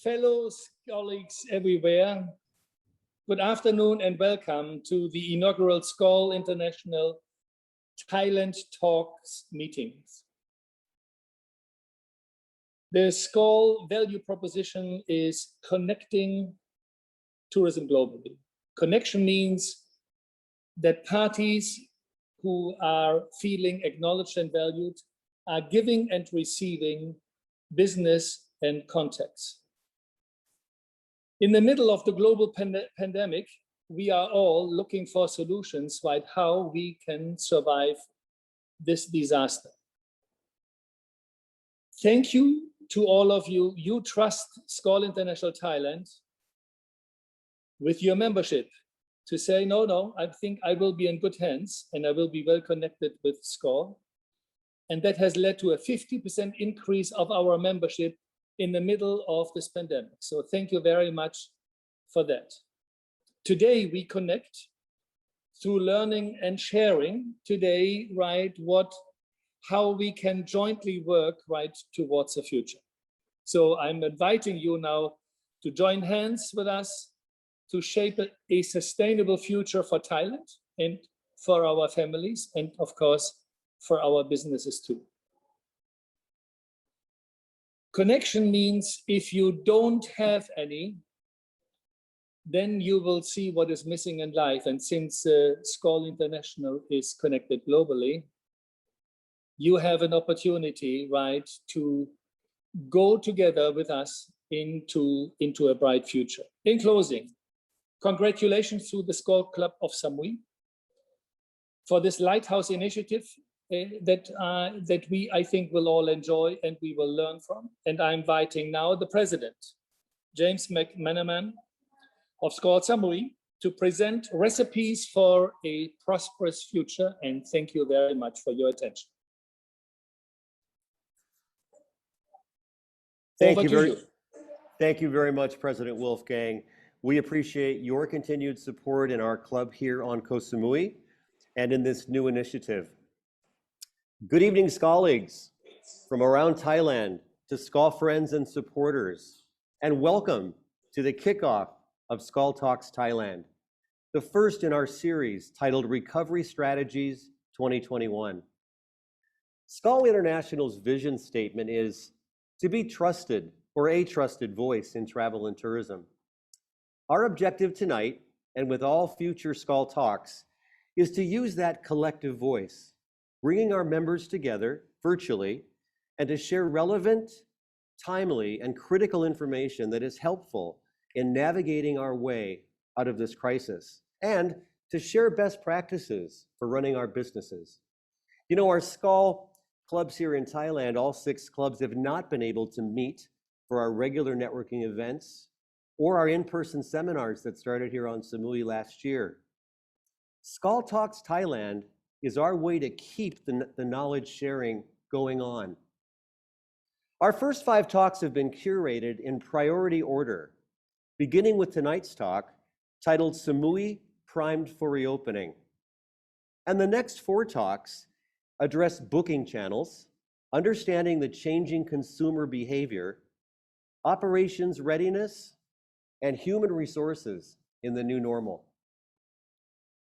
fellow colleagues everywhere, good afternoon and welcome to the inaugural Skål International Thailand Talks meetings. The Skål value proposition is connecting tourism globally. Connection means that parties who are feeling acknowledged and valued are giving and receiving business and contacts. In the middle of the global pandemic, we are all looking for solutions about how we can survive this disaster. Thank you to all of you. You trust Skål International Thailand with your membership to say, no, I think I will be in good hands and I will be well connected with Skål. And that has led to a 50% increase of our membership in the middle of this pandemic. So thank you very much for that. Today we connect through learning and sharing today, right, how we can jointly work right towards the future. So I'm inviting you now to join hands with us to shape a sustainable future for Thailand and for our families and of course for our businesses too. Connection means if you don't have any, then you will see what is missing in life. And since Skål International is connected globally, you have an opportunity, right, to go together with us into a bright future. In closing, congratulations to the Skål Club of Samui for this lighthouse initiative that we, I think, will all enjoy and we will learn from. And I'm inviting now the president, James McManaman of Skål Samui, to present recipes for a prosperous future. And thank you very much for your attention. Thank you very much, President Wolfgang. We appreciate your continued support in our club here on Koh Samui and in this new initiative. Good evening, Skåligs from around Thailand to Skål friends and supporters, and welcome to the kickoff of Skål Talks Thailand, the first in our series titled Recovery Strategies 2021. Skål International's vision statement is to be trusted or a trusted voice in travel and tourism. Our objective tonight, and with all future Skål Talks, is to use that collective voice, bringing our members together virtually and to share relevant, timely, and critical information that is helpful in navigating our way out of this crisis, and to share best practices for running our businesses. You know, our Skål clubs here in Thailand, all 6 clubs have not been able to meet for our regular networking events or our in-person seminars that started here on Samui last year. Skål Talks Thailand is our way to keep the knowledge sharing going on. Our first 5 talks have been curated in priority order, beginning with tonight's talk titled Samui Primed for Reopening. And the next 4 talks address booking channels, understanding the changing consumer behavior, operations readiness, and human resources in the new normal.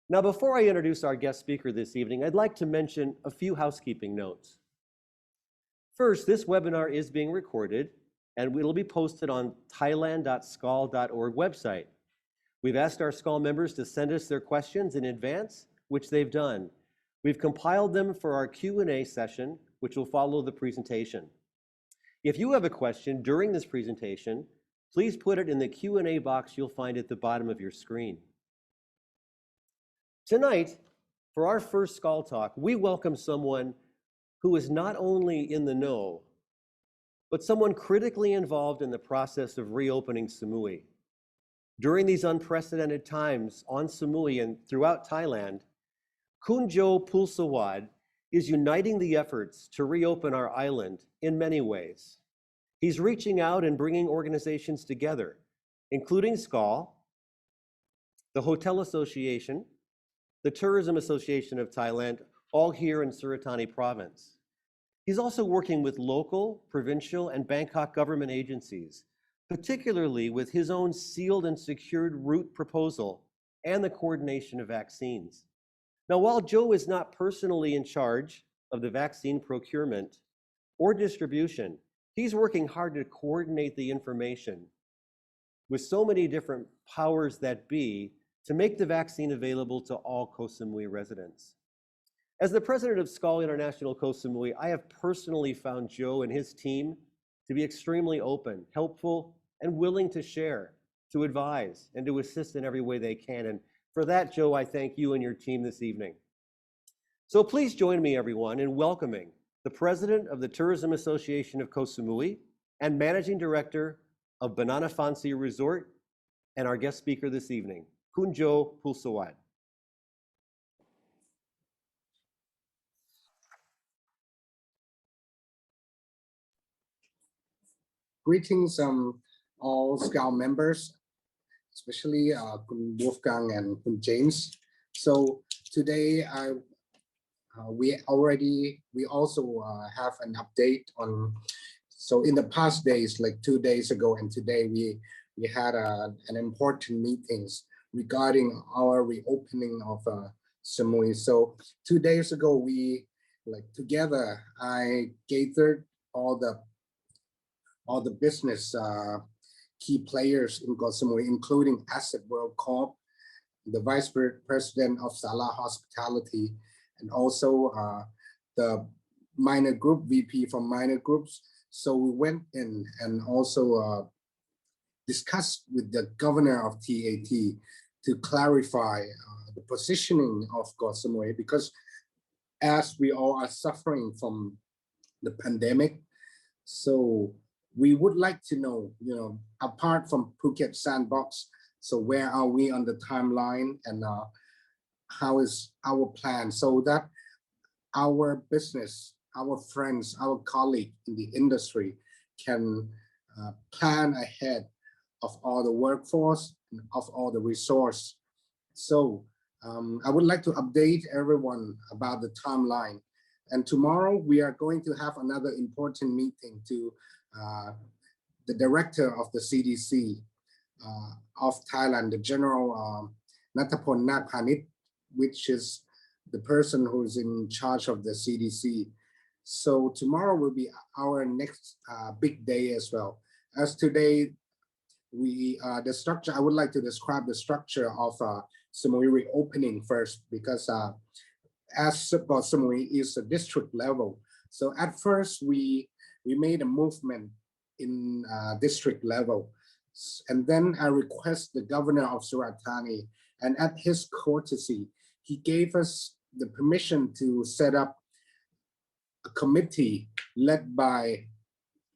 Now, before I introduce our guest speaker this evening, I'd like to mention a few housekeeping notes. First, this webinar is being recorded and it'll be posted on thailand.skål.org website. We've asked our Skål members to send us their questions in advance, which they've done. We've compiled them for our Q&A session, which will follow the presentation. If you have a question during this presentation, please put it in the Q&A box you'll find at the bottom of your screen. Tonight, for our first Skål Talk, we welcome someone who is not only in the know, but someone critically involved in the process of reopening Samui. During these unprecedented times on Samui and throughout Thailand, Khun PoolSawadee is uniting the efforts to reopen our island in many ways. He's reaching out and bringing organizations together, including Skål, the Hotel Association, the Tourism Association of Thailand, all here in Suratthani province. He's also working with local, provincial, and Bangkok government agencies particularly with his own sealed and secured route proposal and the coordination of vaccines. Now, while Joe is not personally in charge of the vaccine procurement or distribution, he's working hard to coordinate the information with so many different powers that be to make the vaccine available to all Koh Samui residents. As the president of Skål International Koh Samui, I have personally found Joe and his team to be extremely open, helpful, and willing to share, to advise, and to assist in every way they can. And for that, Joe, I thank you and your team this evening. So please join me, everyone, in welcoming the president of the Tourism Association of Koh Samui and managing director of Banana Fancy Resort and our guest speaker this evening, Khun PoolSawadee. Greetings, all Skål members, especially Khun Wolfgang and Khun James. So today we also have an update on. So in the past days, like 2 days ago and today, we had an important meetings regarding our reopening of Samui. So 2 days ago, we together I gathered all the business key players in Koh Samui, including Asset World Corp, the Vice President of Sala Hospitality, and also the minor group VP from minor groups. So we went in and also discussed with the governor of TAT to clarify the positioning of Koh Samui, because as we all are suffering from the pandemic, so we would like to know, apart from Phuket Sandbox, so where are we on the timeline, and how is our plan, so that our business, our friends, our colleagues in the industry can plan ahead of all the workforce, and of all the resource. So I would like to update everyone about the timeline. And tomorrow we are going to have another important meeting to the director of the CDC of Thailand, the General Nattapon Nakpanit, which is the person who's in charge of the CDC. So tomorrow will be our next big day as well. As today, the structure, I would like to describe the structure of Samui reopening first, because as Koh Samui is a district level. So at first we made a movement in district level. And then I request the governor of Surat Thani, and at his courtesy, he gave us the permission to set up a committee led by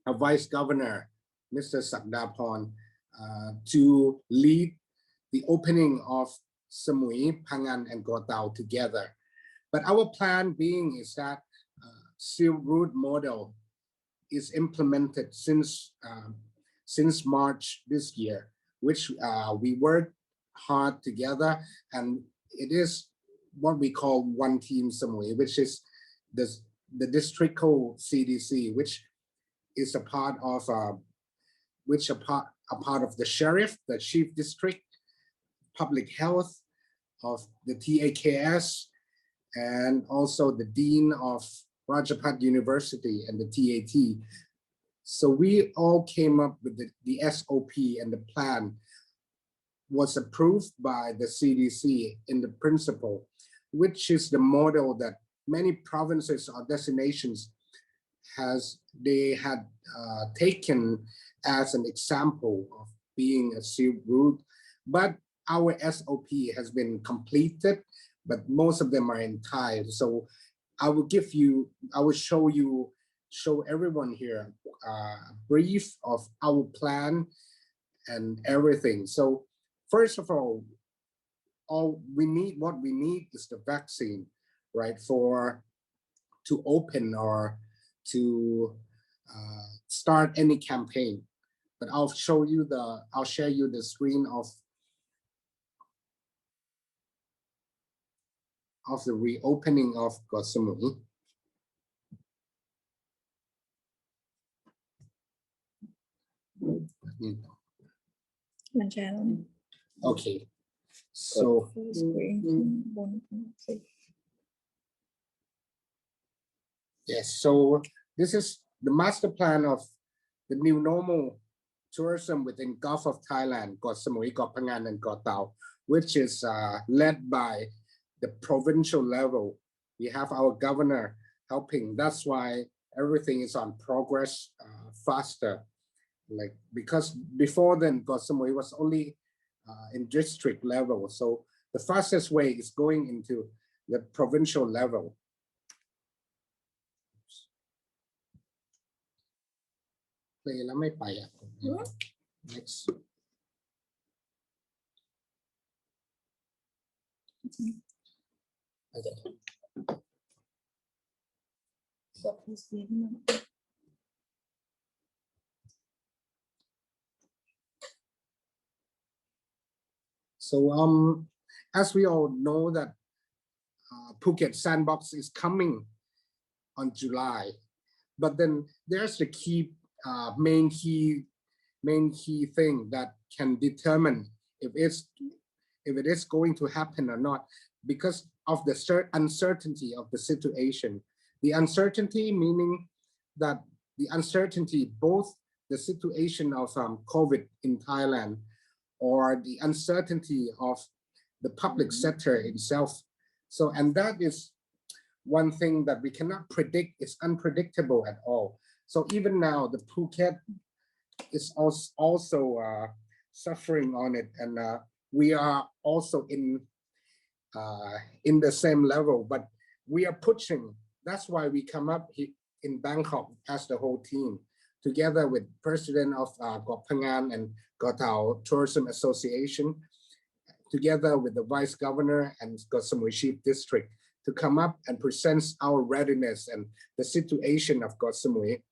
a vice governor, Mr. Sakdaporn, to lead the opening of Samui, Phangan, and Koh Tao together. But our plan being is that Silk Route model is implemented since March this year, which we worked hard together, and it is what we call One Team Samui, which is the districtal CDC, which is a part of the sheriff, the chief district, public health of the TAKS, and also the dean of Rajapat University and the TAT. So we all came up with the SOP, and the plan was approved by the CDC in the principle, which is the model that many provinces or destinations had taken as an example of being a Silk Route. But our SOP has been completed, but most of them are in Thai. So I will show everyone here a brief of our plan and everything. So first of all what we need is the vaccine, right? To open or to start any campaign. But I'll share you the screen of the reopening of Koh Samui. มันแชร์แล้วนี่ Okay, so full screen บนสิ yes, so this is the master plan of the new normal tourism within Gulf of Thailand, Koh Samui, Koh Phangan, and Koh Tao, which is led by the provincial level. We have our governor helping. That's why everything is on progress faster. Like because before then, Koh Samui was only in district level. So the fastest way is going into the provincial level. Play แล้วไม่ไปอ่ะ Next. Okay. กด full screen ขึ้นมา So as we all know that Phuket Sandbox is coming on July, but then there's the main key thing that can determine if it is going to happen or not, because of the uncertainty of the situation. The uncertainty meaning that the uncertainty, both the situation of COVID in Thailand or the uncertainty of the public sector itself. So, and that is one thing that we cannot predict. It's unpredictable at all. So even now, the Phuket is also suffering on it, and we are also in the same level, but we are pushing. That's why we come up in Bangkok as the whole team, together with President of Koh Phangan and Koh Tao Tourism Association, together with the Vice Governor and Koh Samui Chief District, to come up and present our readiness and the situation of Koh Samui,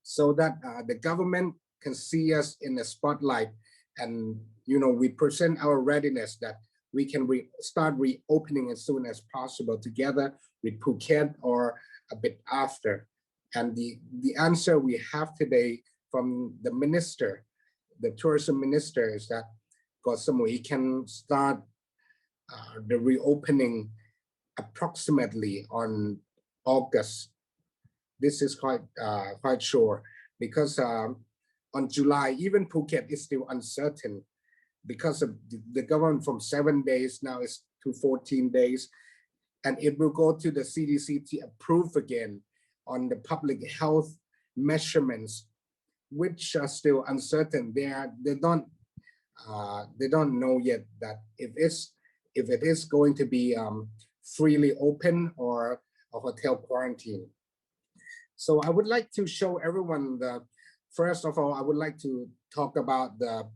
so that the government can see us in the spotlight, and we present our readiness that we can start reopening as soon as possible, together with Phuket or a bit after. And the answer we have today from the minister, the tourism minister, is that Koh Samui can start the reopening approximately on August. This is quite sure, because on July, even Phuket is still uncertain because of the government from 7 days now is to 14 days. And it will go to the CDC to approve again on the public health measurements, which are still uncertain. They don't know yet that if it is going to be freely open or a hotel quarantine. So I would like to show everyone first of all, I would like to talk about the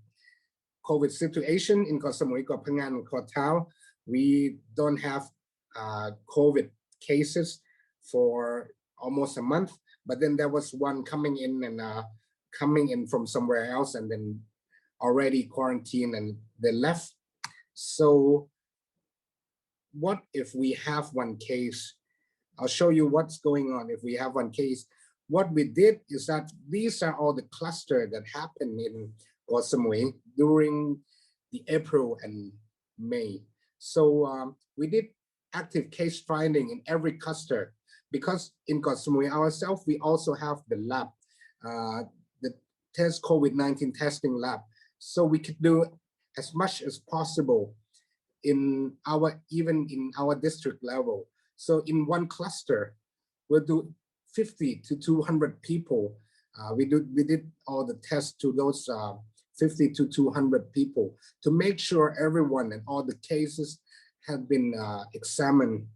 COVID situation in Koh Samui, Koh Phangan, and Koh Tao. We don't have COVID cases for almost a month, but then there was one coming in from somewhere else, and then already quarantined and they left. So what if we have one case? I'll show you what's going on if we have one case. What we did is that these are all the clusters that happened in Koh Samui during the April and May. So we did active case finding in every cluster, because in Koh Samui ourselves, we also have the lab, the COVID-19 testing lab. So we could do as much as possible even in our district level. So in one cluster, we'll do 50 to 200 people. We did all the tests to those 50 to 200 people to make sure everyone and all the cases have been examined.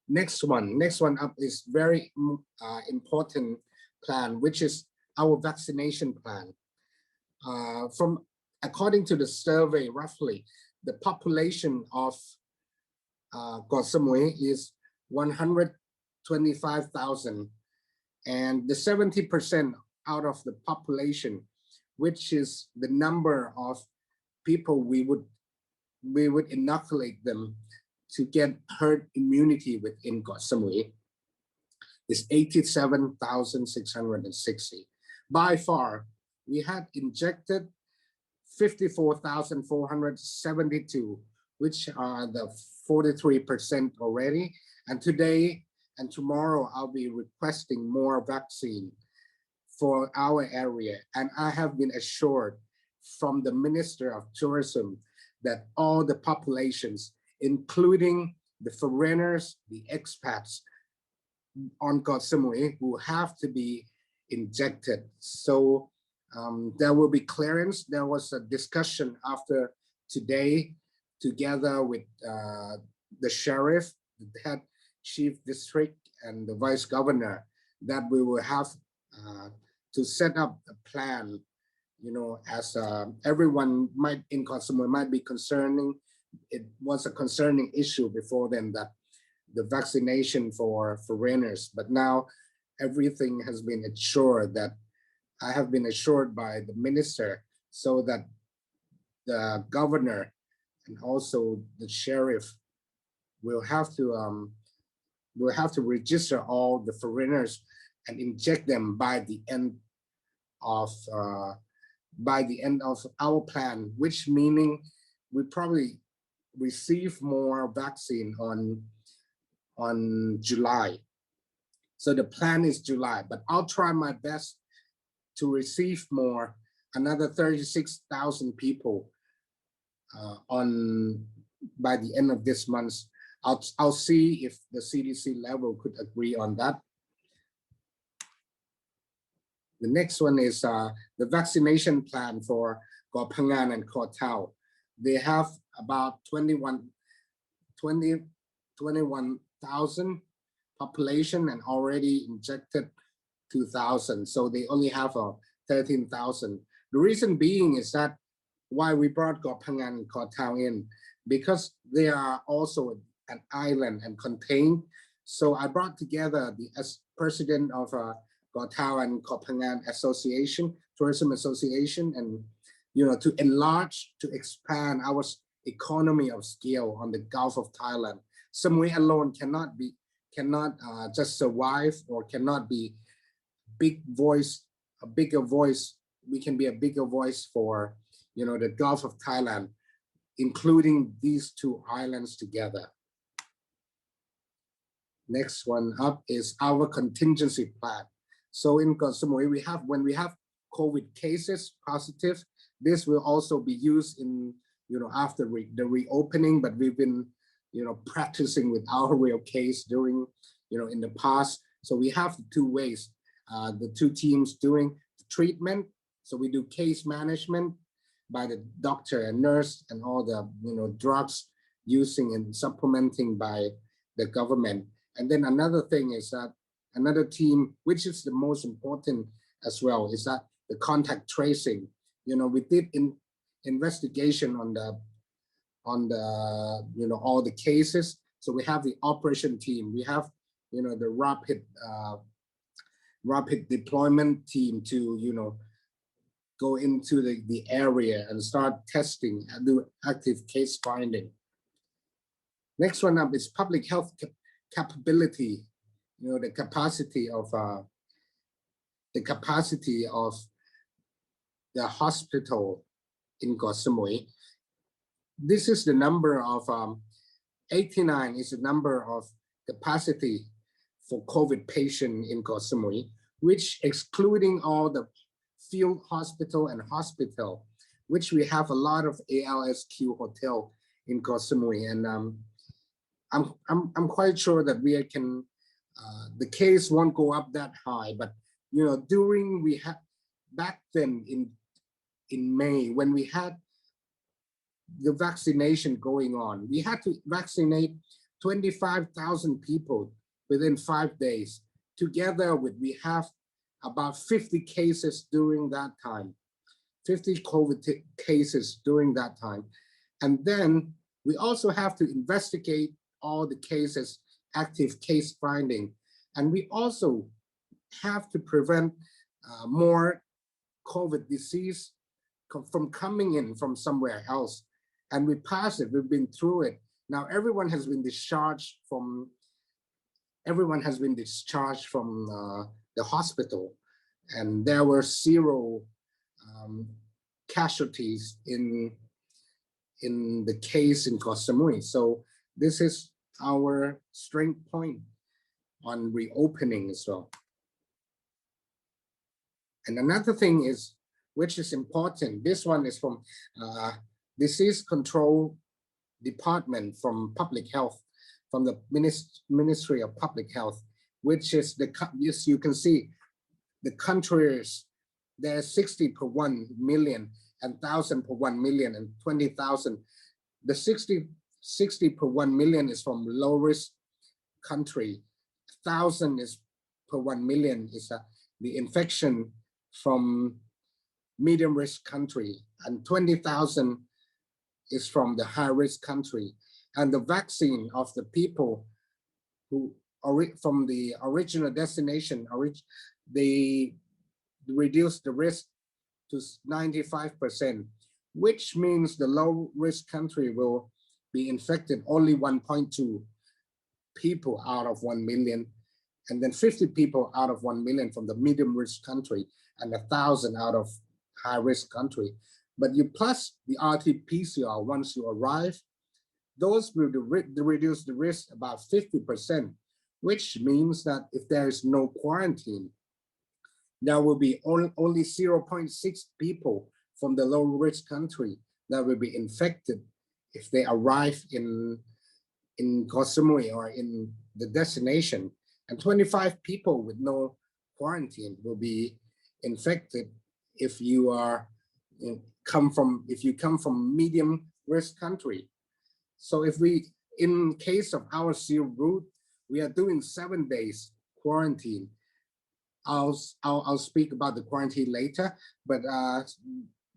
Next one up is very important plan, which is our vaccination plan. According to the survey, roughly the population of Koh Samui is 125,000, and the 70% out of the population, which is the number of people we would inoculate them to get herd immunity within Koh Samui, is 87,660. by far, we had injected 54,472, which are the 43% already. And today and tomorrow, I'll be requesting more vaccine for our area. And I have been assured from the Minister of Tourism that all the populations, including the foreigners, the expats on Koh Samui, will have to be injected. So there will be clearance. There was a discussion after today together with the sheriff, the head chief district, and the vice governor, that we will have to set up a plan, you know, as everyone might in Koh Samui might be concerning. It was a concerning issue before then, that the vaccination for foreigners, but now everything has been assured, that I have been assured by the minister, so that the governor and also the sheriff will have to register all the foreigners and inject them by the end of our plan, which meaning we probably receive more vaccine on July. So the plan is July, but I'll try my best to receive more, another 36,000 people by the end of this month. I'll see if the CDC level could agree on that. The next one is the vaccination plan for Koh Phangan and Koh Tao. They have about 21,000 population and already injected 2,000. So they only have 13,000. The reason being is that why we brought Koh Phangan and Koh Tao in, because they are also an island and contained. So I brought together as president of Koh Tao and Koh Phangan Association, Tourism Association, and you know, to enlarge, to expand our economy of scale on the Gulf of Thailand. Samui alone cannot just survive, or cannot be a bigger voice. We can be a bigger voice for, you know, the Gulf of Thailand, including these two islands together. Next one up is our contingency plan. So in Koh Samui, when we have COVID cases positive, this will also be used in, you know, after the reopening, but we've been, you know, practicing with our real case during, you know, in the past. So we have the two ways, the two teams doing the treatment. So we do case management by the doctor and nurse, and all the, you know, drugs using and supplementing by the government. And then another thing is that another team, which is the most important as well, is that the contact tracing. You know, we did investigation on the you know, all the cases. So we have the operation team. We have, you know, the rapid deployment team to, you know, go into the area and start testing and do active case finding. Next one up is public health capability. You know, the capacity of the hospital in Koh Samui. This is the number of 89 is the number of capacity for COVID patient in Koh Samui, which excluding all the field hospital and hospital, which we have a lot of ALSQ hotel in Koh Samui, and I'm quite sure that we can. The case won't go up that high, but you know, back then in May, when we had the vaccination going on, we had to vaccinate 25,000 people within 5 days. Together we have about 50 cases during that time, 50 COVID cases during that time. And then we also have to investigate all the cases, active case finding. And we also have to prevent more COVID disease from coming in from somewhere else. And we passed it, we've been through it. Now everyone has been discharged from the hospital. and there were zero casualties in the case in Koh Samui. So this is our strength point on reopening as well. And another thing is, which is important, this one is from Disease Control Department from Public Health, from the Ministry of Public Health, which is yes, you can see the countries, there's 60 per 1 million and 1,000 per 1 million and 20,000. The 60 per 1 million is from low risk country. 1,000 is per 1 million is the infection from medium risk country, and 20,000 is from the high risk country. And the vaccine of the people who are from the original destination, they reduce the risk to 95%, which means the low risk country will be infected only 1.2 people out of 1 million, and then 50 people out of 1 million from the medium risk country, and 1,000 out of high risk country. But you plus the RT-PCR once you arrive, those will reduce the risk about 50%, which means that if there is no quarantine, there will be only 0.6 people from the low risk country that will be infected if they arrive in Koh Samui or in the destination, and 25 people with no quarantine will be infected if you come from medium risk country. So if we, in case of our seal route, we are doing 7 days quarantine. I'll speak about the quarantine later, but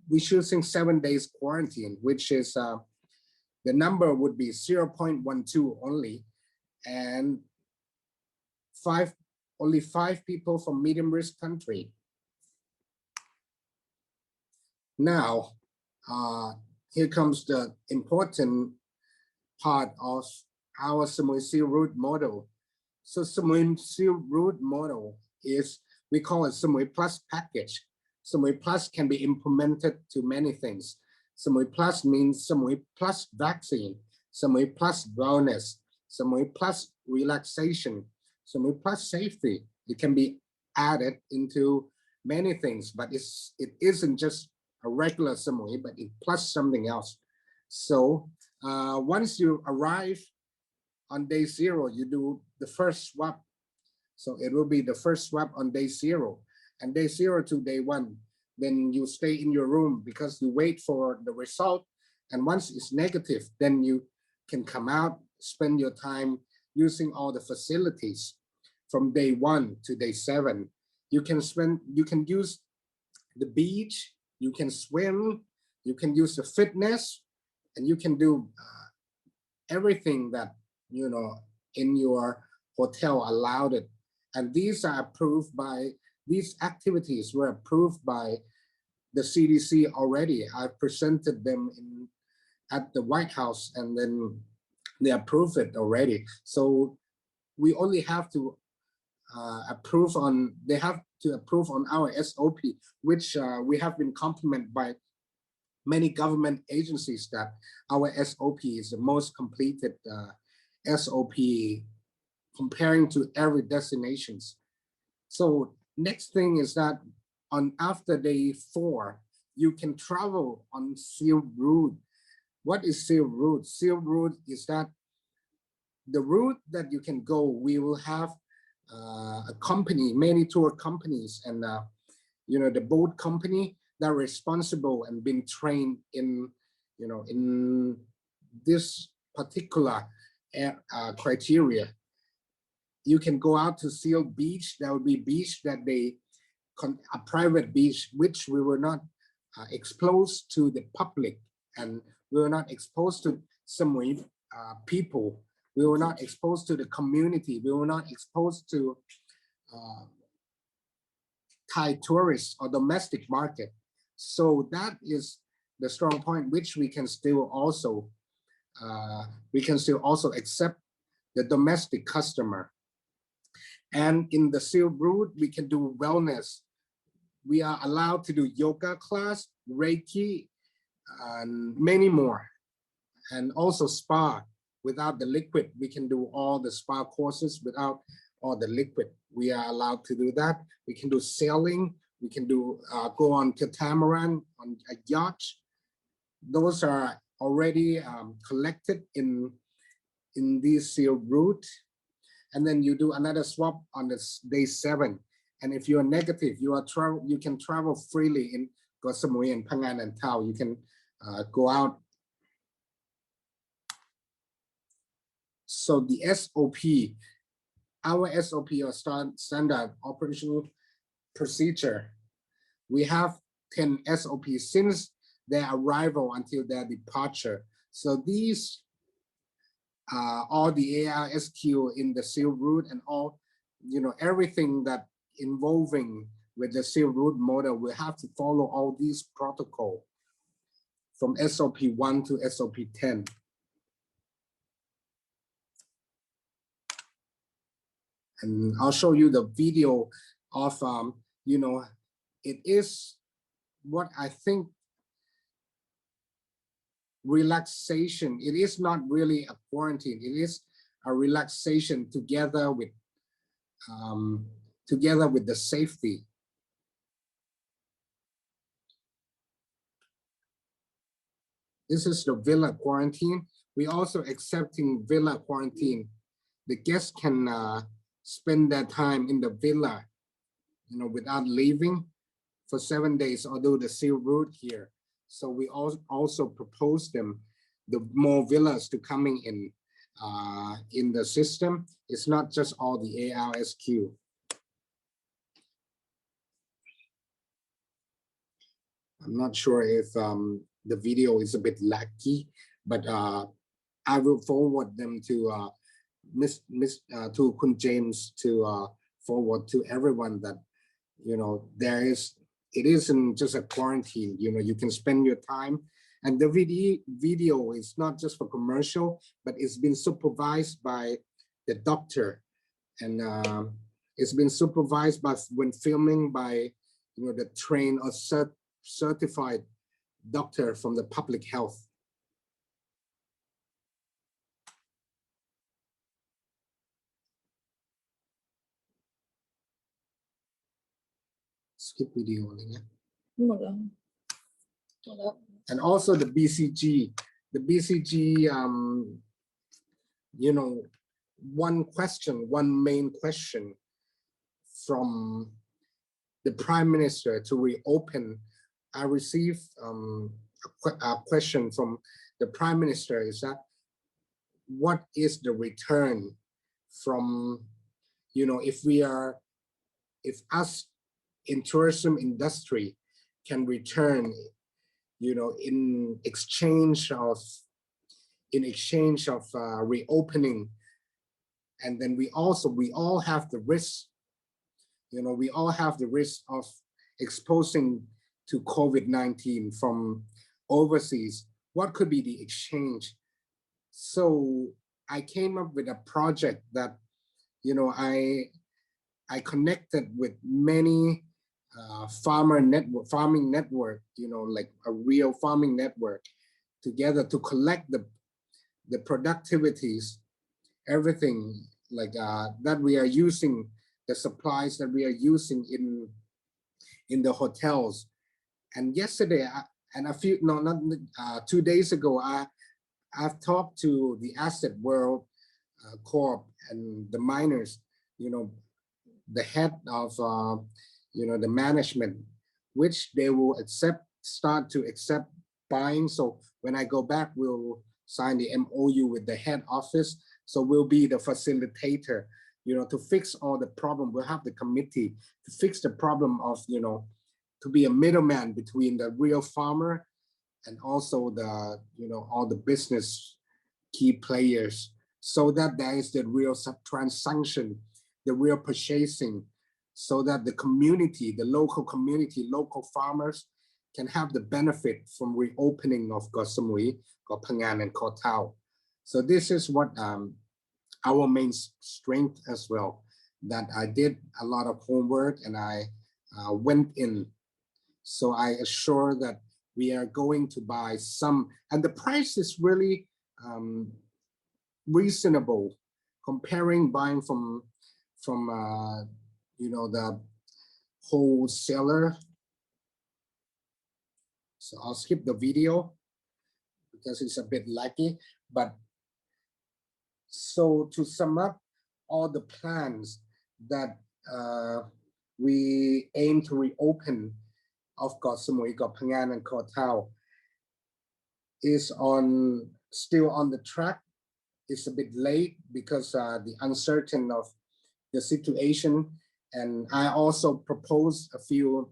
we choosing 7 days quarantine, which is the number would be 0.12 only, and only 5 people from medium risk country. Now, here comes the important part of our Samui Seal Route model. So Samui Seal Route model is, we call it Samui Plus package. Samui Plus can be implemented to many things. Samui Plus means Samui Plus vaccine, Samui Plus wellness, Samui Plus relaxation, Samui Plus safety. It can be added into many things, but it isn't just a regular Samui, but it plus something else. So once you arrive on day 0, you do the first swab. So it will be the first swab on day 0, and day 0 to day 1. Then you stay in your room because you wait for the result. And once it's negative, then you can come out, spend your time using all the facilities from day 1 to day 7. You can use the beach, you can swim, you can use the fitness, and you can do everything that, in your hotel allowed it. And these are approved by, these activities were approved by the CDC already. I presented them at the White House, and then they approved it already. So we only have to approve on, they have to approve on our SOP, which we have been complimented by many government agencies that our SOP is the most completed SOP comparing to every destinations. So next thing is that after day 4, you can travel on Seal Route. What is Seal Route? Seal Route is that the route that you can go, we will have a company, many tour companies, and the boat company that are responsible and been trained in this particular criteria. You can go out to Seal Beach. There will be beach that a private beach, which we were not exposed to the public, and we were not exposed to Samui people. We were not exposed to the community. We were not exposed to Thai tourists or domestic market. So that is the strong point, which we can still also accept the domestic customer. And in the Seal Route, we can do wellness. we are allowed to do yoga class, Reiki, and many more. And also spa. Without the liquid, we can do all the spa courses without all the liquid. We are allowed to do that. We can do sailing. We can do go on catamaran, on a yacht. Those are already collected in this sealed route. And then you do another swab on this day 7. And if you are negative, you can travel freely in Koh Samui and Phangan and Thao. You can go out. So the SOP, our SOP or standard operational procedure, we have 10 SOPs since their arrival until their departure. So these all the ARSQ in the seal route and all, everything that involving with the seal route model, we have to follow all these protocol from SOP 1 to SOP 10. And I'll show you the video of, it is what I think relaxation. It is not really a quarantine. It is a relaxation together with the safety. This is the villa quarantine. We also accepting villa quarantine. The guests can spend their time in the villa, without leaving for 7 days, although the seal route here. So we also propose them the more villas to coming in the system. It's not just all the ARSQ. I'm not sure if the video is a bit laggy, but I will forward them to to Khun James to forward to everyone that it isn't just a quarantine. You can spend your time, and the video is not just for commercial, but it's been supervised by the doctor, and it's been supervised by when filming by the trained or certified doctor from the public health. Skip video. And also the BCG. The BCG, one main question from the Prime Minister to reopen. I received a question from the Prime Minister is that what is the return from, if us in tourism industry can return, in exchange of reopening, and then we all have the risk, we all have the risk of exposing to COVID-19 from overseas. What could be the exchange? So I came up with a project that, I connected with many farming network, like a real farming network together to collect the productivities, everything like that we are using, the supplies that we are using in the hotels. And yesterday, and 2 days ago, I've talked to the Asset World Corp and the miners, the head of the management, which they will start to accept buying. So when I go back, we'll sign the MOU with the head office. So we'll be the facilitator, to fix all the problem. We'll have the committee to fix the problem of, to be a middleman between the real farmer and also the, all the business key players, so that there is the real transaction, the real purchasing, so that the community, the local community, local farmers can have the benefit from reopening of Koh Samui, Koh Phangan, and Koh Tao. So this is what our main strength as well, that I did a lot of homework and I went in. So I assure that we are going to buy some, and the price is really reasonable comparing buying from the wholesaler. So I'll skip the video because it's a bit laggy, but so to sum up all the plans that we aim to reopen of Koh Samui, Koh Phangan, and Koh Tao is still on the track. It's a bit late because the uncertain of the situation, and I also propose a few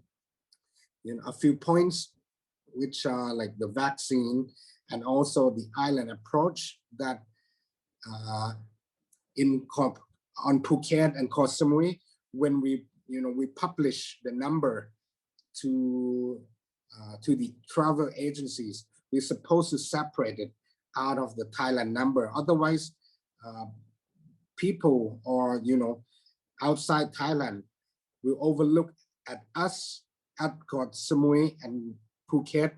points, which are like the vaccine and also the island approach that on Phuket and Koh Samui, when we publish the number to the travel agencies, we're supposed to separate it out of the Thailand number. Otherwise, people or outside Thailand will overlook at us at Koh Samui and Phuket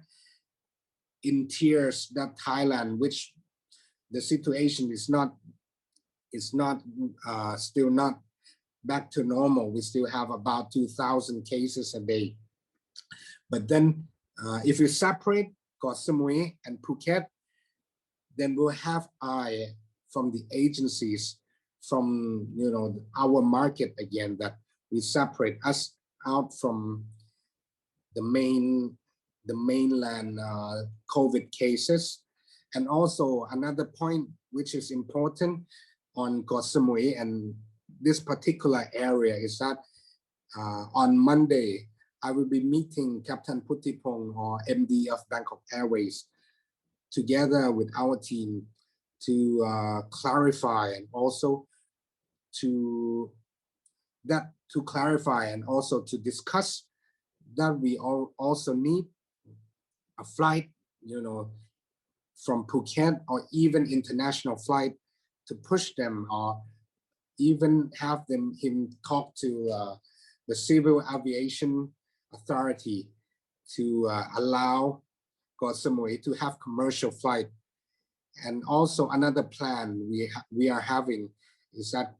in tiers that Thailand, which the situation is still not back to normal. We still have about 2,000 cases a day. But then if we separate Koh Samui and Phuket, then we'll have eye from the agencies, from our market again, that we separate us out from the mainland COVID cases. And also another point which is important on Koh Samui and this particular area is that on Monday, I will be meeting Captain Puttipong, or MD of Bangkok Airways, together with our team to clarify and also to discuss that we also need a flight, from Phuket, or even international flight, to push them, or even have him talk to the Civil Aviation Authority to allow Koh Samui to have commercial flight. And also another plan we are having is that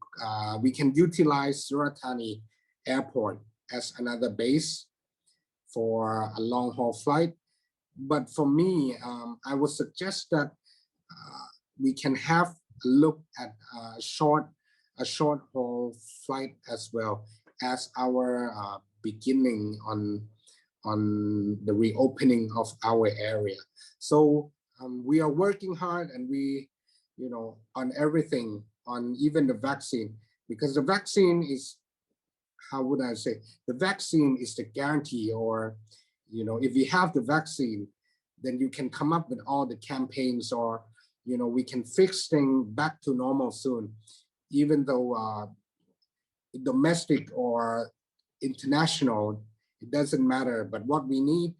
we can utilize Suratani Airport as another base for a long haul flight. But for me, I would suggest that we can have a look at a short haul flight as well as our beginning on the reopening of our area. So we are working hard, and we, on everything, on even the vaccine, because the vaccine is, how would I say, the vaccine is the guarantee, or, if you have the vaccine, then you can come up with all the campaigns, or, we can fix things back to normal soon, even though domestic or international, it doesn't matter. But what we need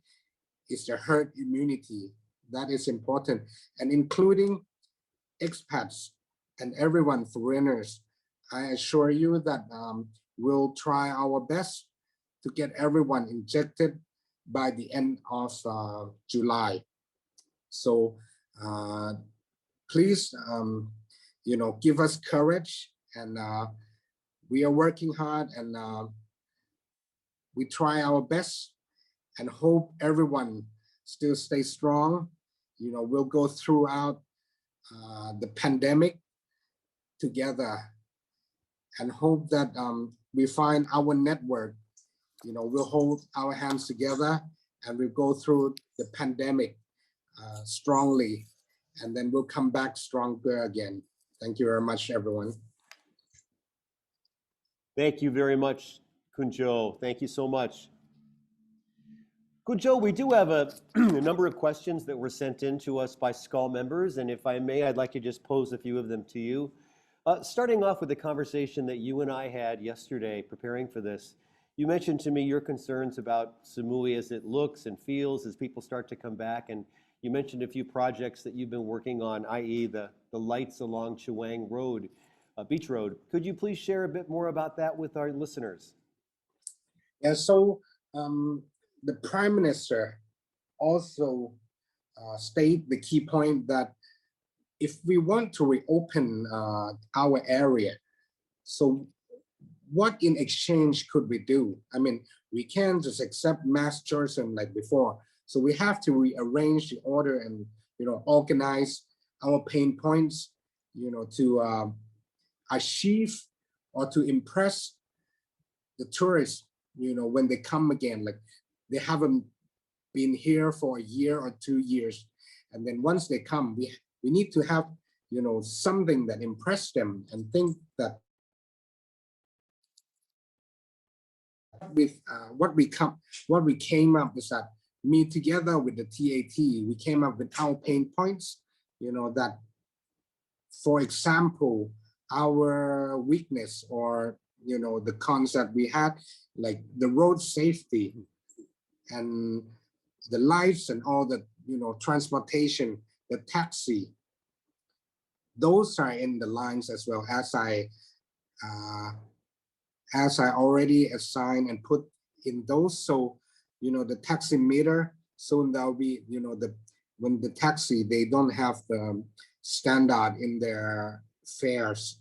is the herd immunity. That is important, and including expats and everyone, foreigners. I assure you that we'll try our best to get everyone injected by the end of July. So please, give us courage, and we are working hard, and we try our best, and hope everyone still stays strong. We'll go throughout the pandemic together, and hope that we find our network. We'll hold our hands together, and we'll go through the pandemic strongly, and then we'll come back stronger again. Thank you very much, everyone. Thank you very much, Khun Jo. Thank you so much. Khun Jo, we do have a number of questions that were sent in to us by Skål members, and if I may, I'd like to just pose a few of them to you. Starting off with the conversation that you and I had yesterday preparing for this, you mentioned to me your concerns about Samui as it looks and feels as people start to come back, and you mentioned a few projects that you've been working on, i.e. the lights along Chaweng Road, Beach Road. Could you please share a bit more about that with our listeners? Yeah, so the Prime Minister also state the key point that if we want to reopen our area, so what in exchange could we do? I mean, we can't just accept mass tourism like before. So we have to rearrange the order and, organize our pain points, to achieve or to impress the tourists, when they come again. Like they haven't been here for a year or 2 years. And then once they come, we need to have, something that impress them and think that with what we came up is that me together with the TAT, we came up with our pain points, that, for example, our weakness or, the concept we had, like the road safety and the lives and all the, transportation, the taxi, those are in the lines as well as I already assigned and put in those. So, the taxi meter, soon there'll be, when the taxi, they don't have the standard in their fares,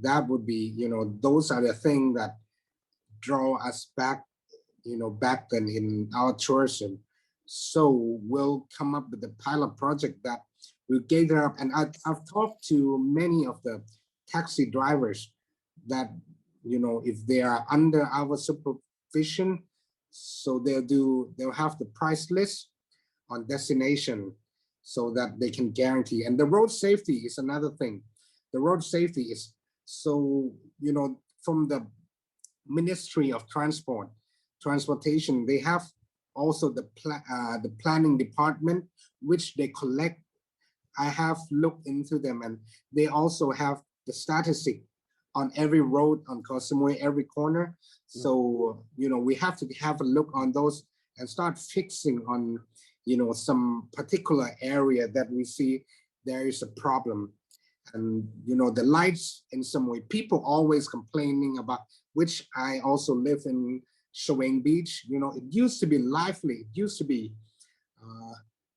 that would be, those are the things that draw us back, back then in our tourism. So we'll come up with a pilot project that will gather up. And I've talked to many of the taxi drivers that, if they are under our supervision, so they'll have the price list on destination so that they can guarantee. And the road safety is another thing. The road safety is, so, from the Ministry of Transportation, they have also the planning department, which they collect. I have looked into them, and they also have the statistic on every road on Koh Samui, every corner. So, we have to have a look on those and start fixing on, some particular area that we see there is a problem. And, the lights in Samui, people always complaining about, which I also live in Shawang Beach. It used to be lively. It used to be,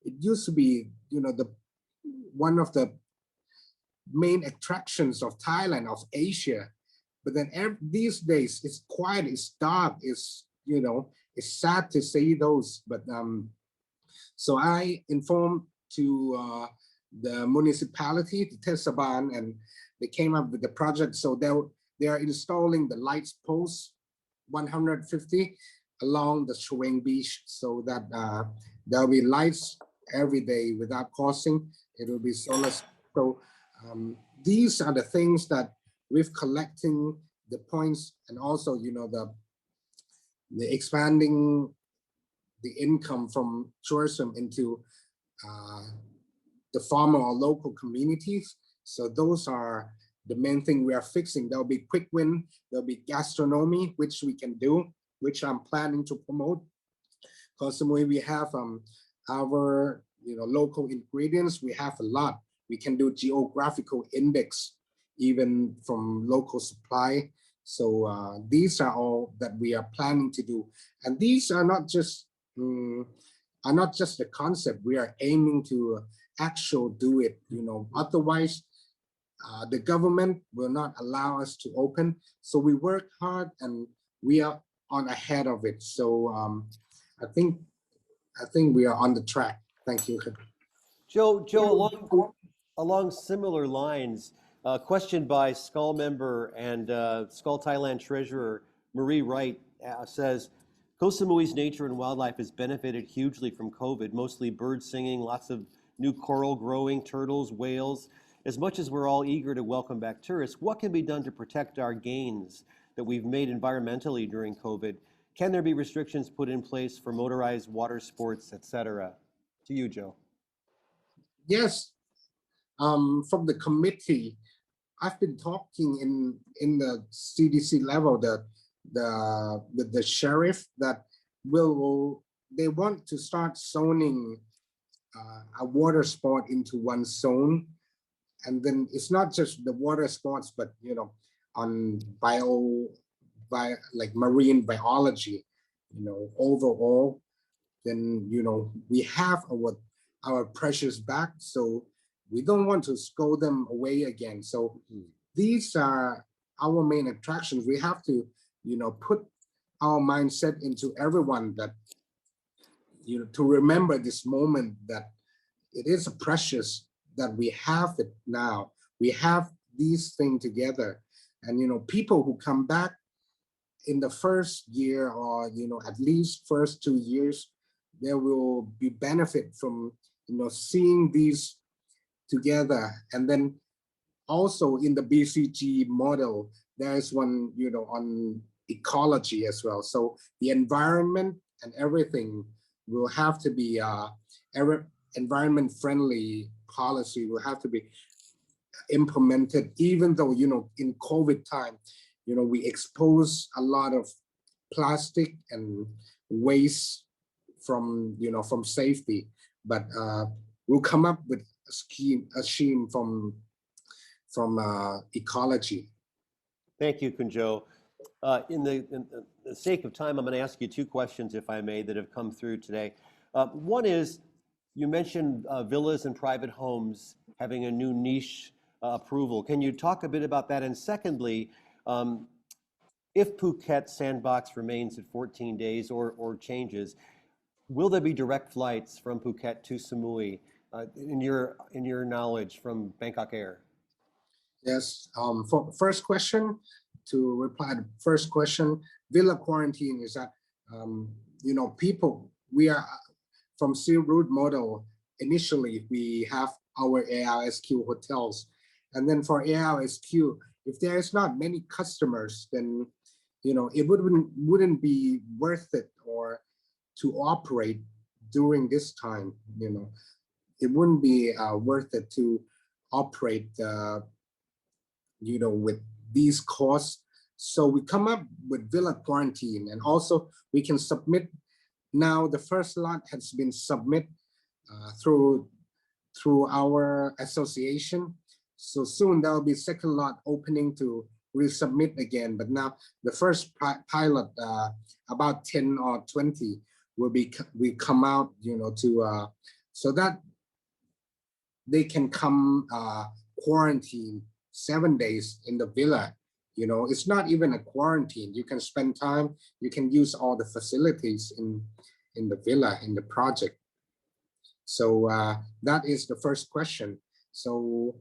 the one of the main attractions of Thailand, of Asia. But then these days it's quiet, it's dark, it's, it's sad to see those. But so I informed to the municipality, the Tesaban, and they came up with the project. So they are installing the lights posts 150 along the Shawang Beach, so that there'll be lights every day without costing. It will be solar. So these are the things that we've collecting the points, and also, the expanding the income from tourism into the farmer or local communities. So those are the main thing we are fixing. There'll be quick win, there'll be gastronomy, which we can do, which I'm planning to promote. Because we have our local ingredients, we have a lot. We can do geographical index, even from local supply. So these are all that we are planning to do. And these are not just the concept. We are aiming to actually do it. Otherwise, the government will not allow us to open. So we work hard and we are on ahead of it. So I think we are on the track. Thank you. Joe, along similar lines, a question by Skål member and Skål Thailand treasurer Marie Wright says, Koh Samui's nature and wildlife has benefited hugely from COVID, mostly bird singing, lots of new coral growing, turtles, whales. As much as we're all eager to welcome back tourists, what can be done to protect our gains that we've made environmentally during COVID? Can there be restrictions put in place for motorized water sports, etc.? To you, Joe. Yes, from the committee, I've been talking in the CDC level, the sheriff, that they want to start zoning a water sport into one zone. And then it's not just the water sports, but on like marine biology. overall, then, we have our precious back. So we don't want to scold them away again. So these are our main attractions. We have to, put our mindset into everyone that, to remember this moment, that it is precious that we have it now. We have these things together. And, people who come back in the first year or, at least first 2 years, there will be benefit from, seeing these together. And then also in the BCG model, there is one, on ecology as well. So the environment and everything will have to be environment friendly policy will have to be implemented, even though, in COVID time, we expose a lot of plastic and waste from, from safety, but we'll come up with a scheme from ecology. Thank you, Khun. In the sake of time, I'm going to ask you 2 questions, if I may, that have come through today. One is, you mentioned villas and private homes having a new niche approval. Can you talk a bit about that? And secondly, if Phuket Sandbox remains at 14 days or changes, will there be direct flights from Phuket to Samui, in your knowledge, from Bangkok Air? Yes. For first question, to reply to first question, villa quarantine is that, people, we are from Silk Route model. Initially, we have our ARSQ hotels. And then for ARSQ, if there is not many customers, then, it wouldn't be worth it or to operate during this time. It wouldn't be worth it to operate, with these costs. So we come up with villa quarantine, and also we can submit. Now the first lot has been submitted through our association. So soon there will be second lot opening to resubmit again. But now the first pilot, about 10 or 20, we come out, to so that they can come quarantine 7 days in the villa. It's not even a quarantine. You can spend time. You can use all the facilities in the villa, in the project. So that is the first question. So,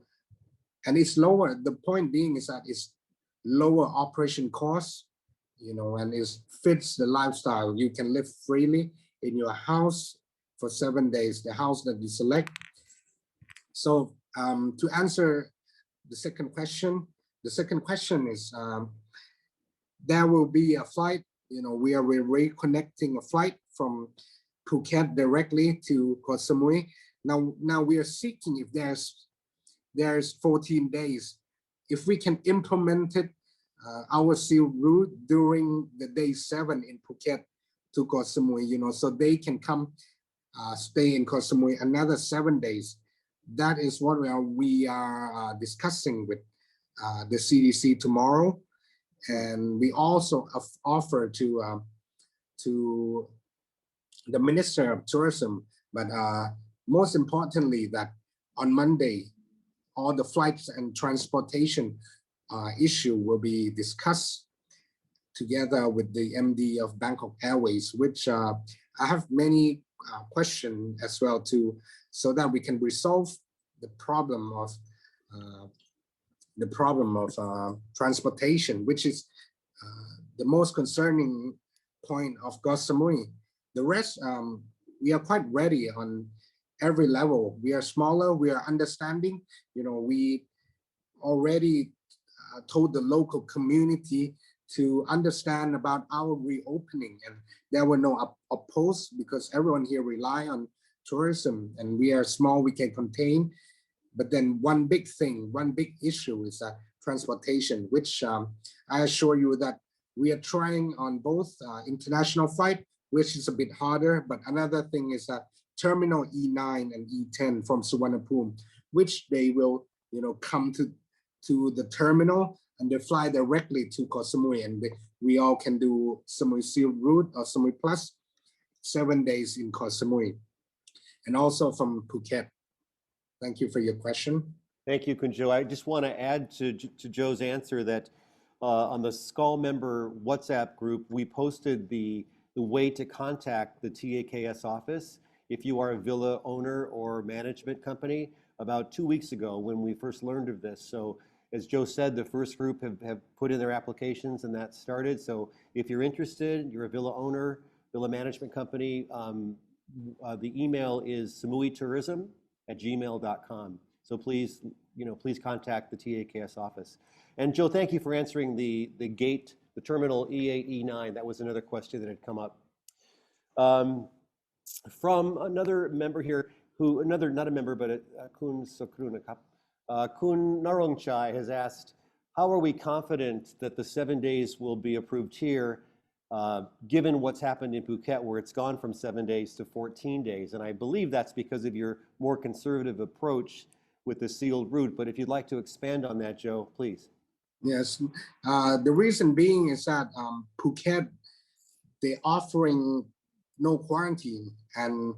and it's lower. The point being is that it's lower operation costs, and it fits the lifestyle. You can live freely in your house for 7 days, the house that you select. So to answer the second question is, there will be a flight. We are reconnecting a flight from Phuket directly to Koh Samui. Now we are seeking if there's 14 days, if we can implement it, our Silk Route during the day 7 in Phuket to Koh Samui, so they can come stay in Koh Samui another 7 days. That is what we are discussing with the CDC tomorrow, and we also offer to the Minister of Tourism. But most importantly, that on Monday, all the flights and transportation issue will be discussed together with the MD of Bangkok Airways, which I have many questions as well too, so that we can resolve the problem of transportation, which is the most concerning point of Koh Samui. The rest, we are quite ready on every level. We are smaller, we are understanding. We already told the local community to understand about our reopening, and there were no opposed, because everyone here rely on tourism, and we are small, we can contain. But then one big issue is transportation, which I assure you that we are trying on both international flight, which is a bit harder. But another thing is that Terminal E9 and E10 from Suvarnabhumi, which they will, come to the terminal and they fly directly to Koh Samui, and we all can do Samui Seal route or Samui Plus, 7 days in Koh Samui, and also from Phuket. Thank you for your question. Thank you, Khun Jo. I just want to add to Joe's answer that on the Skål member WhatsApp group, we posted the way to contact the TAKS office if you are a villa owner or management company about 2 weeks ago when we first learned of this. So as Joe said, the first group have put in their applications and that started. So if you're interested, you're a villa owner, villa management company, the email is samuitourism@gmail.com. So please, please contact the TAKS office. And Joe, thank you for answering the gate, the terminal E8, E9. That was another question that had come up. From another member here, not a member, but Khun Sakrunakap, Khun Narongchai has asked, how are we confident that the 7 days will be approved here, given what's happened in Phuket, where it's gone from 7 days to 14 days? And I believe that's because of your more conservative approach with the sealed route. But if you'd like to expand on that, Joe, please. Yes, the reason being is that Phuket, they're offering no quarantine, and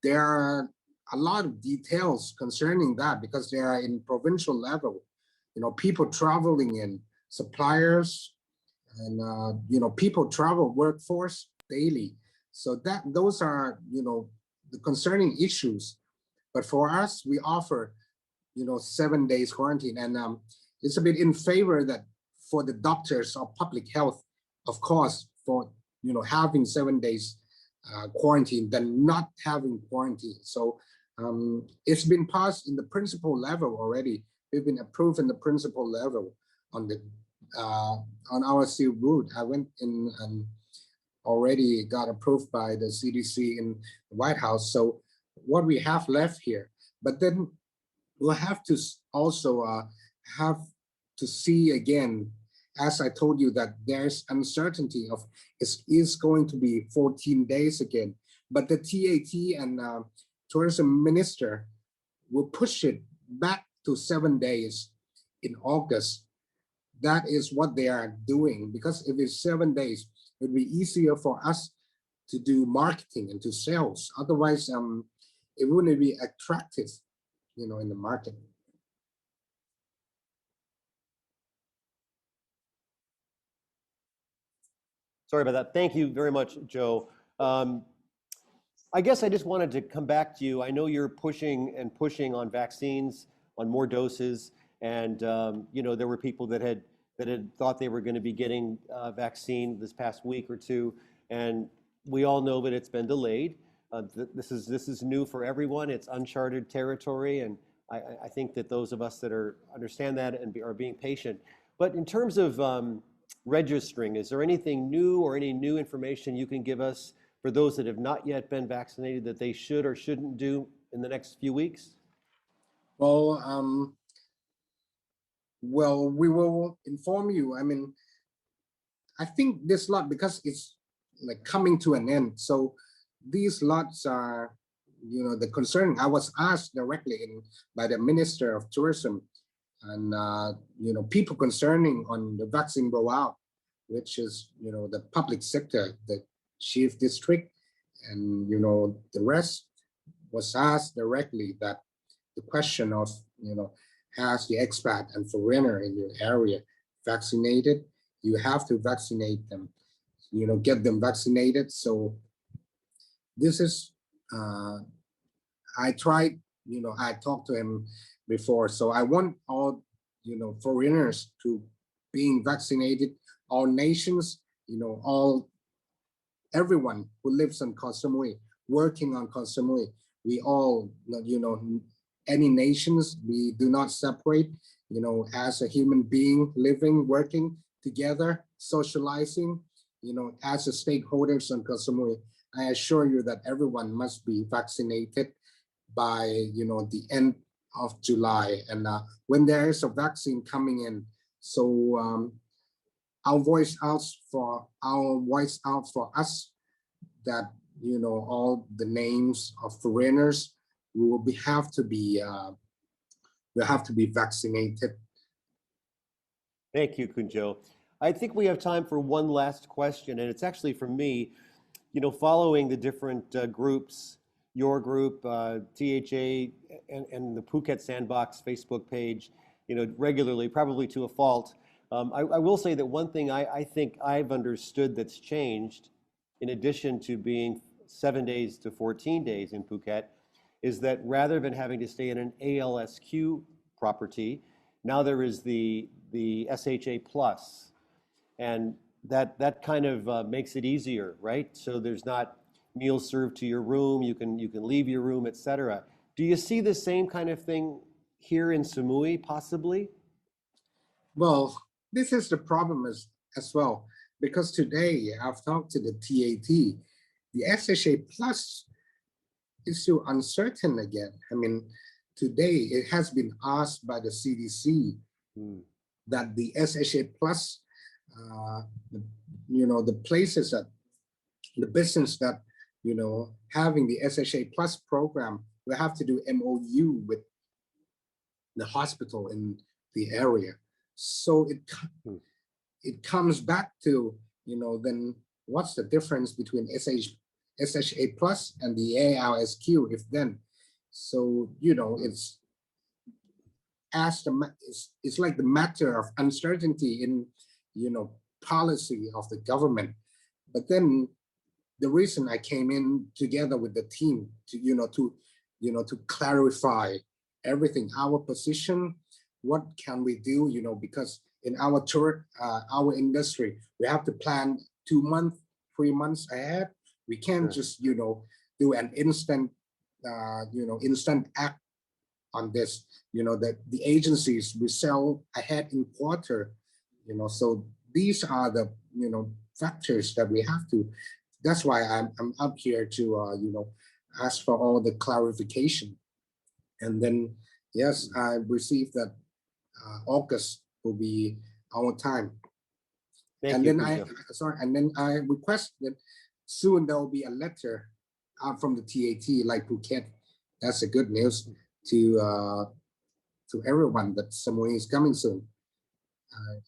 there are a lot of details concerning that because they are in provincial level. People traveling in, suppliers, and people travel workforce daily. So those are the concerning issues. But for us, we offer 7 days quarantine, and it's a bit in favor that for the doctors of public health, of course, for having 7 days quarantine than not having quarantine. So it's been passed in the principal level already. We've been approved in the principal level on our seal route. I went in and already got approved by the CDC in the White House. So what we have left here, but then we'll have to also have to see again, as I told you, that there's uncertainty of it is going to be 14 days again. But the TAT and tourism minister will push it back to 7 days in August. That is what they are doing, because if it's 7 days, it would be easier for us to do marketing and to sales. Otherwise, it wouldn't be attractive, in the market. Sorry about that. Thank you very much, Joe. I guess I just wanted to come back to you. I know you're pushing on vaccines, on more doses, and there were people that had thought they were going to be getting vaccine this past week or two, and we all know that it's been delayed. This is new for everyone. It's uncharted territory, and I think that those of us that understand that and are being patient. But in terms of registering, is there anything new or any new information you can give us for those that have not yet been vaccinated that they should or shouldn't do in the next few weeks? Well, we will inform you. I mean, I think this lot, because it's like coming to an end, so these lots are, the concern. I was asked directly by the Minister of Tourism, and people concerning on the vaccine rollout, which is the public sector, the chief district, and the rest was asked directly that the question of has the expat and foreigner in your area vaccinated? You have to vaccinate them, get them vaccinated. So this is I tried, I talked to him before. So I want all, foreigners to being vaccinated, all nations, everyone who lives on Koh Samui, working on Koh Samui. We all, any nations, we do not separate, as a human being living, working together, socializing, as a stakeholders on Koh Samui. I assure you that everyone must be vaccinated by, the end of July. And when there is a vaccine coming in, so our voice out for us that, all the names of foreigners will have to be vaccinated. Thank you, Kunjo. I think we have time for one last question, and it's actually from me. You know, following the different groups, your group, THA, and the Phuket Sandbox Facebook page, you know, regularly, probably to a fault. I will say that one thing I think I've understood that's changed, in addition to being 7 days to 14 days in Phuket, is that rather than having to stay in an ALSQ property, now there is the SHA plus, and that kind of makes it easier, right? So there's not meals served to your room, you can leave your room, etc. Do you see the same kind of thing here in Samui, possibly? Well, this is the problem as well, because today I've talked to the TAT, the SHA plus is still uncertain again. I mean, today it has been asked by the CDC that the SHA plus, the places that, the business that, having the SHA plus program, we have to do MOU with the hospital in the area. So it comes back to, then what's the difference between SHA plus and the ALSQ if then? So, it's it's like the matter of uncertainty in, policy of the government. But then the reason I came in together with the team to clarify everything, our position, what can we do, because in our our industry, we have to plan 2 months, 3 months ahead. We can't just, do an instant act on this, that the agencies we sell ahead in quarter, so these are the, factors that we have to, that's why I'm up here to, ask for all the clarification. And then, yes, I received that August will be our time. And then I request that soon there will be a letter from the TAT, like Phuket. That's a good news to everyone that Samui is coming soon.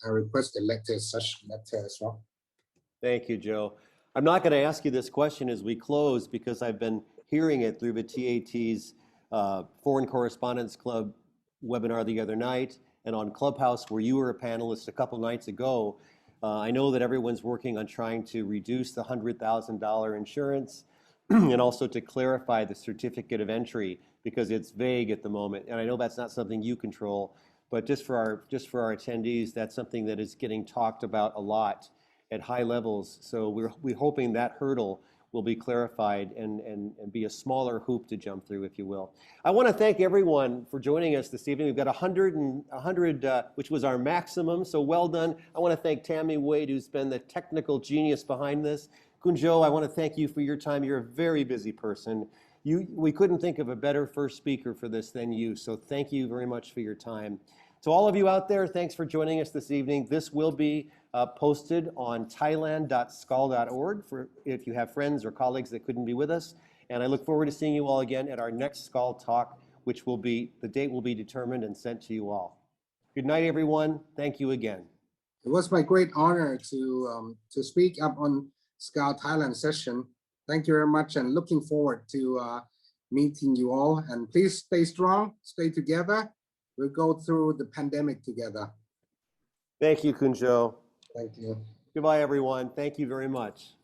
I request a letter, such letter as well. Thank you, Joe. I'm not going to ask you this question as we close because I've been hearing it through the TAT's Foreign Correspondents Club webinar the other night and on Clubhouse where you were a panelist a couple nights ago. I know that everyone's working on trying to reduce the $100,000 insurance and also to clarify the certificate of entry because it's vague at the moment. And I know that's not something you control, but just for our attendees, that's something that is getting talked about a lot at high levels. So we're hoping that hurdle will be clarified and be a smaller hoop to jump through, if you will. I want to thank everyone for joining us this evening. We've got 100, which was our maximum, so well done. I want to thank Tammy Wade, who's been the technical genius behind this. Kunjo, I want to thank you for your time. You're a very busy person. We couldn't think of a better first speaker for this than you, so thank you very much for your time. To all of you out there, thanks for joining us this evening. This will be posted on thailand.skål.org for if you have friends or colleagues that couldn't be with us. And I look forward to seeing you all again at our next Skål talk, which will be, the date will be determined and sent to you all. Good night, everyone. Thank you again. It was my great honor to speak up on Skål Thailand session. Thank you very much and looking forward to meeting you all. And please stay strong, stay together. We'll go through the pandemic together. Thank you, Kunjo. Thank you. Goodbye, everyone. Thank you very much.